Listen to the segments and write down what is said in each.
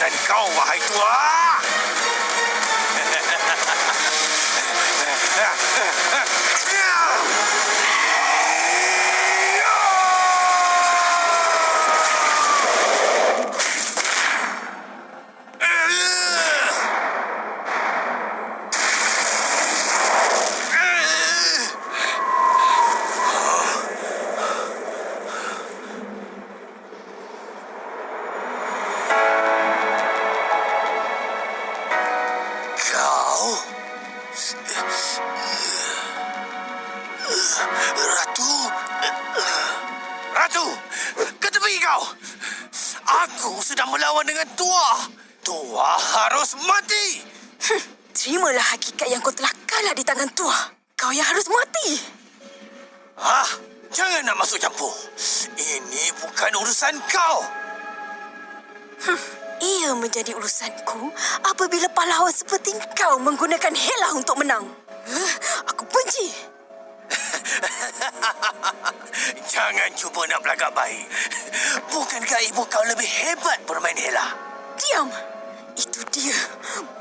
urusan kau, wahai tua. Ratu, ke tepi kau. Aku sedang melawan dengan Tua. Tua harus mati. Terimalah hakikat yang kau telah kalah di tangan Tua. Kau yang harus mati. Jangan nak masuk campur. Ini bukan urusan kau. Ia menjadi urusanku apabila pahlawan seperti kau menggunakan Hela untuk menang. Aku benci. Jangan cuba nak berlagak baik. Bukankah ibu kau lebih hebat bermain Hela? Diam. Itu dia,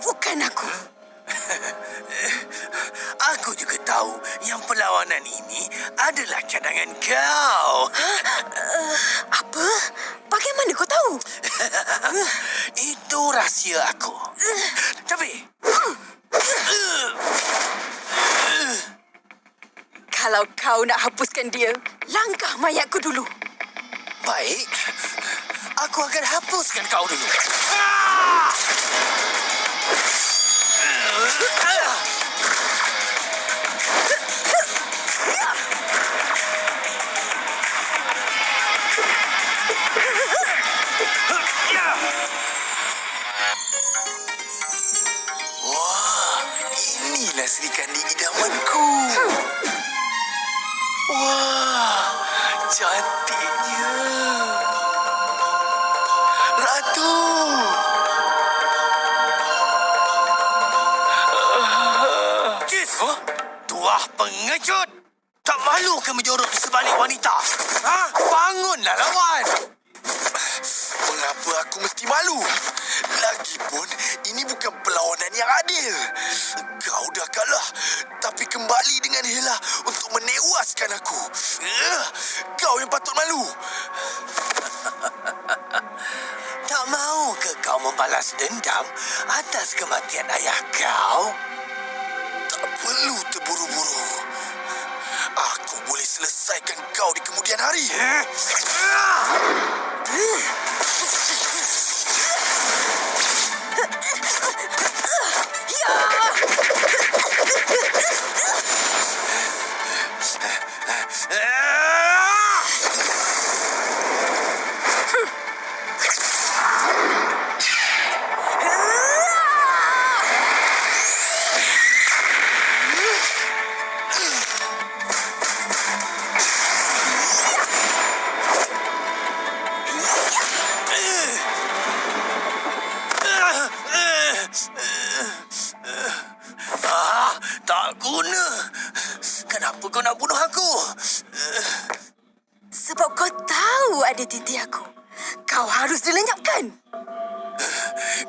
bukan aku. Aku juga tahu yang perlawanan ini adalah cadangan kau. Apa? Bagaimana kau tahu? Itu rahsia aku. Tapi kalau kau nak hapuskan dia, langkah mayatku dulu. baik, aku akan hapuskan kau dulu. Wah, inilah Serikandi idamanku. Wah, cantiknya. Ratu. Jis, tuah pengecut. Tak malu ke menjorok di sebalik wanita? Bangunlah lawan. Mengapa aku mesti malu? Lagipun, ini bukan perlawanan yang adil. Kau dah kalah, tapi kembali dengan Hela untuk menewaskan aku. Kau yang patut malu. Tak mahu ke kau membalas dendam atas kematian ayah kau? Tak perlu terburu-buru. Aku boleh selesaikan kau di kemudian hari. Tak guna. Kenapa kau nak bunuh aku? Sebab kau tahu ada titi aku. Kau harus dilenyapkan.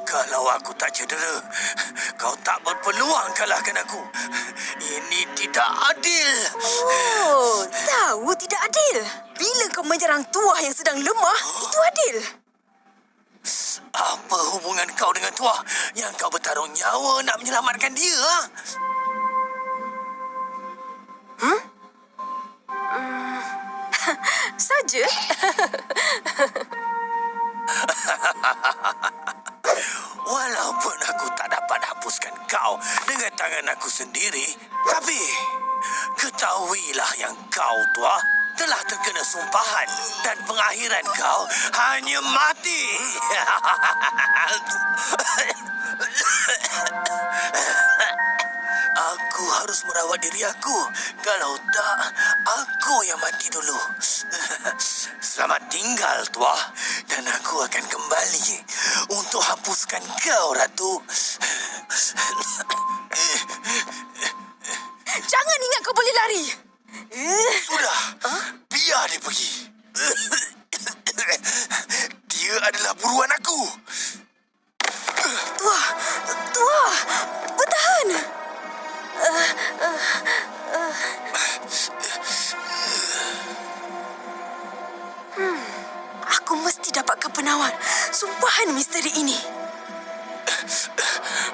Kalau aku tak cedera, kau tak berpeluang kalahkan aku. Ini tidak adil. Oh, tahu tidak adil. Bila kau menyerang Tuah yang sedang lemah, itu adil. Apa hubungan kau dengan Tuah yang kau bertaruh nyawa nak menyelamatkan dia? Saja. Walaupun aku tak dapat hapuskan kau dengan tangan aku sendiri, tapi ketahuilah yang kau, Tuah, telah terkena sumpahan dan pengakhiran kau hanya mati. Aku harus merawat diri aku. Kalau tak, aku yang mati dulu. Selamat tinggal, Tuah. Dan aku akan kembali untuk hapuskan kau, Ratu. Jangan ingat kau boleh lari. Sudah. Biar dia pergi. Dia adalah buruan aku. penawar sumpahan misteri ini?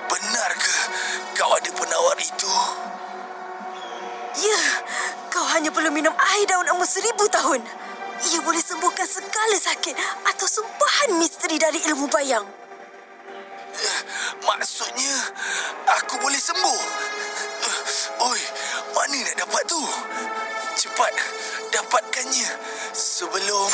Benar ke kau ada penawar itu? Ya, kau hanya perlu minum air daun umur 1000 tahun. Ia boleh sembuhkan segala sakit atau sumpahan misteri dari ilmu bayang. Maksudnya aku boleh sembuh? Oi, mana nak dapat tu? Cepat dapatkannya sebelum